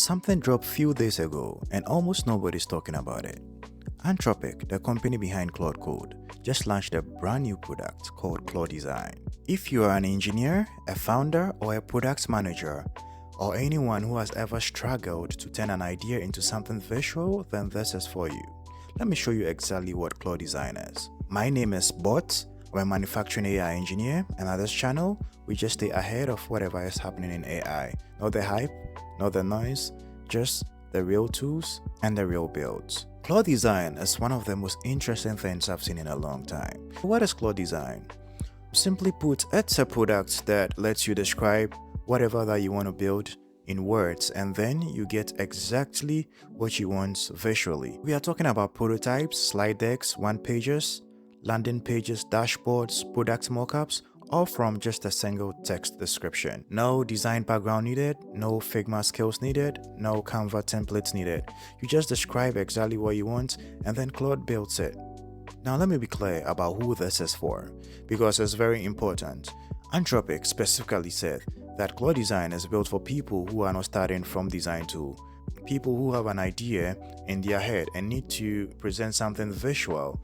Something dropped few days ago and almost nobody's talking about it. Anthropic, the company behind Claude Code, just launched a brand new product called Claude Design. If you are an engineer, a founder, or a product manager, or anyone who has ever struggled to turn an idea into something visual, then this is for you. Let me show you exactly what Claude Design is. My name is Bot. I'm a manufacturing AI engineer, and at this channel, we just stay ahead of whatever is happening in AI. Not the hype, not the noise, just the real tools and the real builds. Claude Design is one of the most interesting things I've seen in a long time. What is Claude Design? Simply put, it's a product that lets you describe whatever that you want to build in words, and then you get exactly what you want visually. We are talking about prototypes, slide decks, one-pagers, landing pages, dashboards, product mockups, all from just a single text description. No design background needed, no Figma skills needed, no Canva templates needed. You just describe exactly what you want and then Claude builds it. Now let me be clear about who this is for, because it's very important. Anthropic specifically said that Claude Design is built for people who are not starting from design tool. People who have an idea in their head and need to present something visual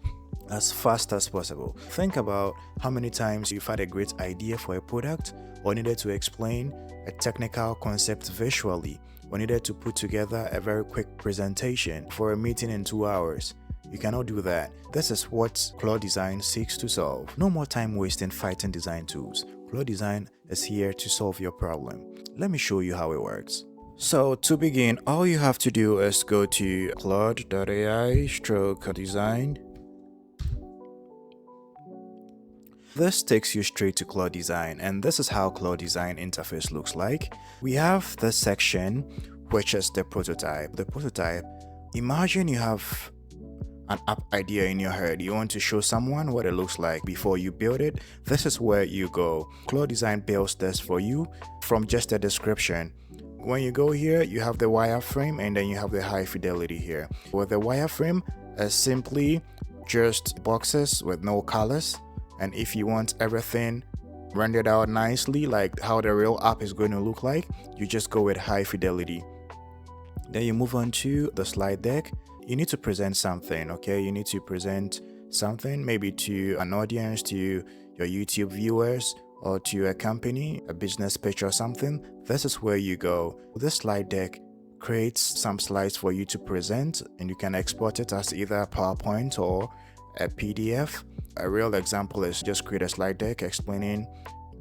as fast as possible. Think about how many times you've had a great idea for a product or needed to explain a technical concept visually or needed to put together a very quick presentation for a meeting in 2 hours. You cannot do that. This is what Claude Design seeks to solve. No more time wasting fighting design tools. Claude Design is here to solve your problem. Let me show you how it works. So to begin, all you have to do is go to claude.ai/design. This takes you straight to Claude Design, and this is how Claude Design interface looks like. We have this section, which is the prototype. The prototype, imagine you have an app idea in your head. You want to show someone what it looks like before you build it. This is where you go. Claude Design builds this for you from just a description. When you go here, you have the wireframe and then you have the high fidelity here. With the wireframe, is simply just boxes with no colors. And if you want everything rendered out nicely, like how the real app is going to look like, you just go with high fidelity. Then you move on to the slide deck. You need to present something, okay? You need to present something, maybe to an audience, to your YouTube viewers, or to a company, a business pitch or something. This is where you go. This slide deck creates some slides for you to present, and you can export it as either a PowerPoint or a PDF. A real example is just create a slide deck explaining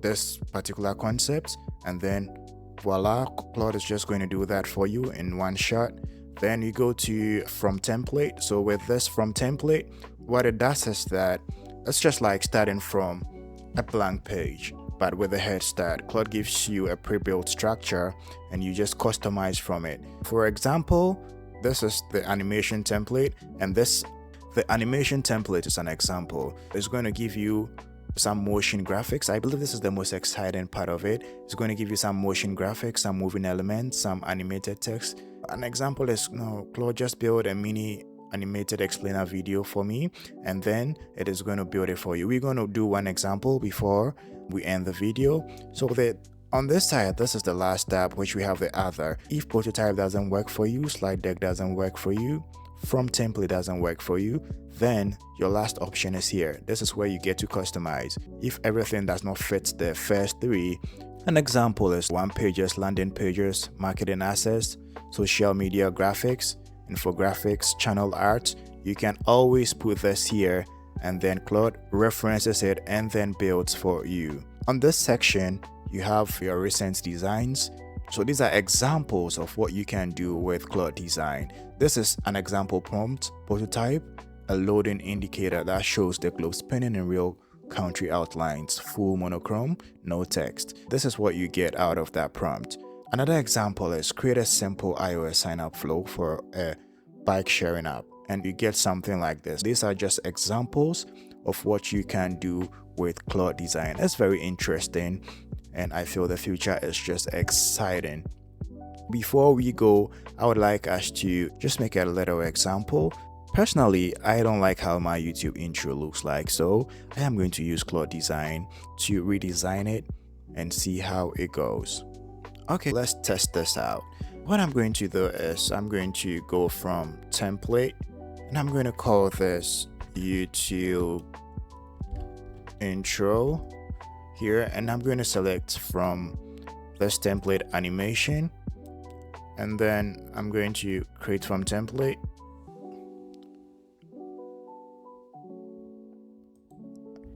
this particular concept, and then voila, Claude is just going to do that for you in one shot. Then you go to from template. So with this from template, what it does is that it's just like starting from a blank page, but with a head start. Claude gives you a pre-built structure and you just customize from it. For example, this is the animation template, and the animation template is an example. It's going to give you some motion graphics. I believe this is the most exciting part of it. It's going to give you some motion graphics, some moving elements, some animated text. An example is, Claude just built a mini animated explainer video for me, and then it is going to build it for you. We're going to do one example before we end the video. So on this side, this is the last tab, which we have the other. If prototype doesn't work for you, slide deck doesn't work for you, from template doesn't work for you, then your last option is here. This is where you get to customize. If everything does not fit the first three, an example is one pages, landing pages, marketing assets, social media graphics, infographics, channel art. You can always put this here, and then Claude references it and then builds for you. On this section, you have your recent designs. So these are examples of what you can do with Claude Design. This is an example prompt, prototype, a loading indicator that shows the globe spinning in real country outlines, full monochrome, no text. This is what you get out of that prompt. Another example is create a simple iOS sign-up flow for a bike sharing app, and you get something like this. These are just examples of what you can do with Claude Design. It's very interesting, and I feel the future is just exciting. Before we go, I would like us to just make a little example. Personally, I don't like how my YouTube intro looks like, so I am going to use Claude Design to redesign it and see how it goes. Okay, let's test this out. What I'm going to do is I'm going to go from template and I'm going to call this YouTube intro here, and I'm going to select from this template animation, and then I'm going to create from template.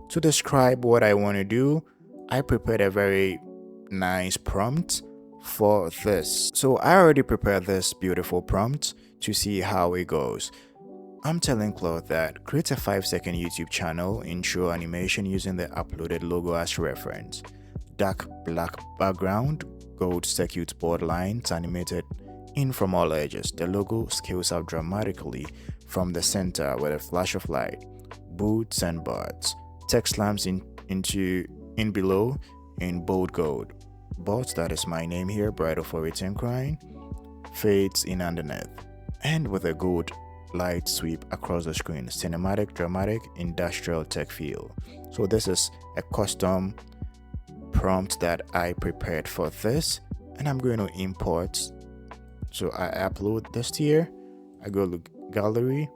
To describe what I want to do, I prepared a very nice prompt for this. So I already prepared this beautiful prompt to see how it goes. I'm telling Claude that create a 5-second YouTube channel intro animation using the uploaded logo as reference. Dark black background, gold circuit board lines animated in from all edges. The logo scales up dramatically from the center with a flash of light. Boots and bars. Text lamps in below in bold gold. Bots, that is my name here, bridal for written crying, fades in underneath, and with a gold light sweep across the screen. Cinematic, dramatic, industrial tech feel. So this is a custom prompt that I prepared for this, and I'm going to import. So I upload this here. I go to gallery,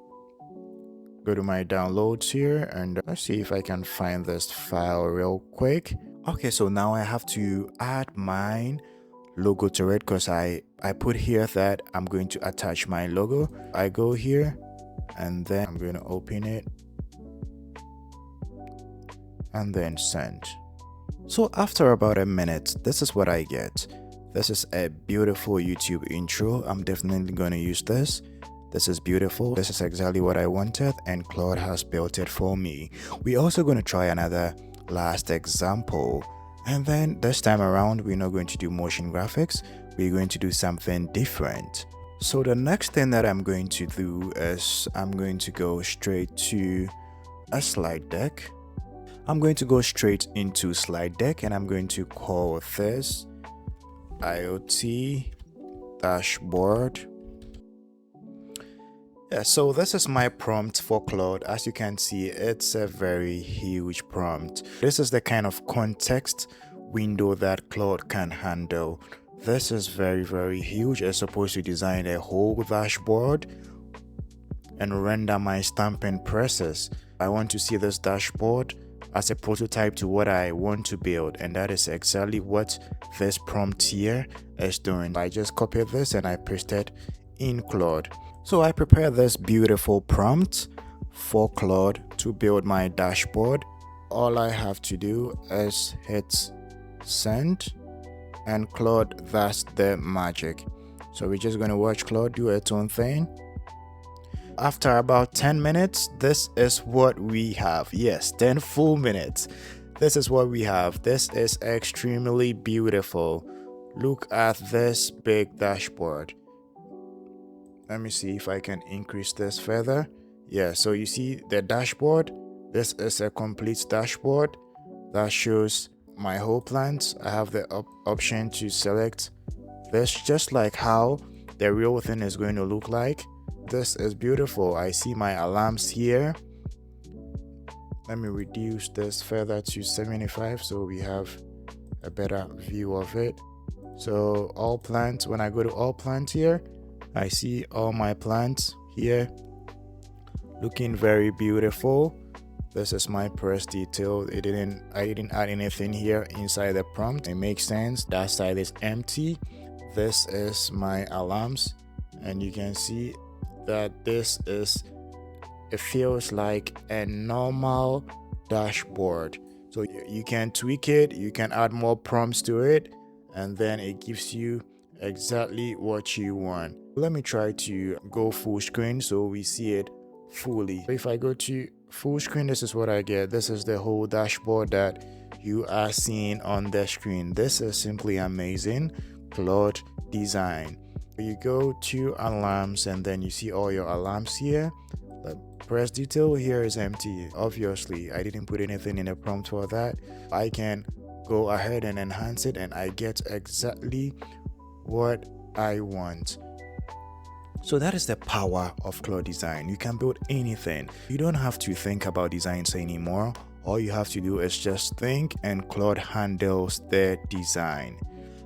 go to my downloads here, and let's see if I can find this file real quick. Okay, so now I have to add my logo to it because I put here that I'm going to attach my logo. I go here and then I'm going to open it and then send. So after about a minute, this is what I get. This is a beautiful YouTube intro. I'm definitely going to use this. This is beautiful. This is exactly what I wanted, and Claude has built it for me. We're also going to try another last example, and then this time around we're not going to do motion graphics. We're going to do something different. So the next thing that I'm going to do is I'm going to go straight to a slide deck. I'm going to go straight into slide deck, and I'm going to call this IoT dashboard. Yeah, so this is my prompt for Claude. As you can see, it's a very huge prompt. This is the kind of context window that Claude can handle. This is very huge. It's supposed to design a whole dashboard and render my stamping process. I want to see this dashboard as a prototype to what I want to build, and that is exactly what this prompt here is doing. I just copied this and I pasted in Claude. So I prepared this beautiful prompt for Claude to build my dashboard. All I have to do is hit send, and Claude does the magic. So we're just going to watch Claude do its own thing. After about 10 minutes, this is what we have. Yes, 10 full minutes. This is what we have. This is extremely beautiful. Look at this big dashboard. Let me see if I can increase this further. Yeah, so you see the dashboard. This is a complete dashboard that shows my whole plant. I have the option to select this, just like how the real thing is going to look like. This is beautiful. I see my alarms here. Let me reduce this further to 75 so we have a better view of it. So all plants, when I go to all plants here, I see all my plants here looking very beautiful. This is my press detail. I didn't add anything here inside the prompt. It makes sense. That side is empty. This is my alarms, and you can see that it feels like a normal dashboard. So you can tweak it, you can add more prompts to it, and then it gives you exactly what you want. Let me try to go full screen so we see it fully. If I go to full screen, this is what I get. This is the whole dashboard that you are seeing on the screen. This is simply amazing. Claude Design. You go to alarms and then you see all your alarms here. The press detail here is empty. Obviously, I didn't put anything in the prompt for that. I can go ahead and enhance it, and I get exactly what I want. So that is the power of Claude Design. You can build anything. You don't have to think about designs anymore. All you have to do is just think, and Claude handles the design.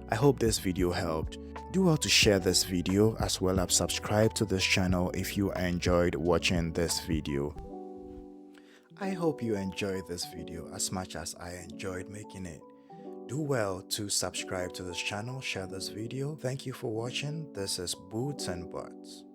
I hope this video helped. Do well to share this video as well as subscribe to this channel if you enjoyed watching this video. I hope you enjoyed this video as much as I enjoyed making it. Do well to subscribe to this channel, share this video. Thank you for watching. This is Boots and Butts.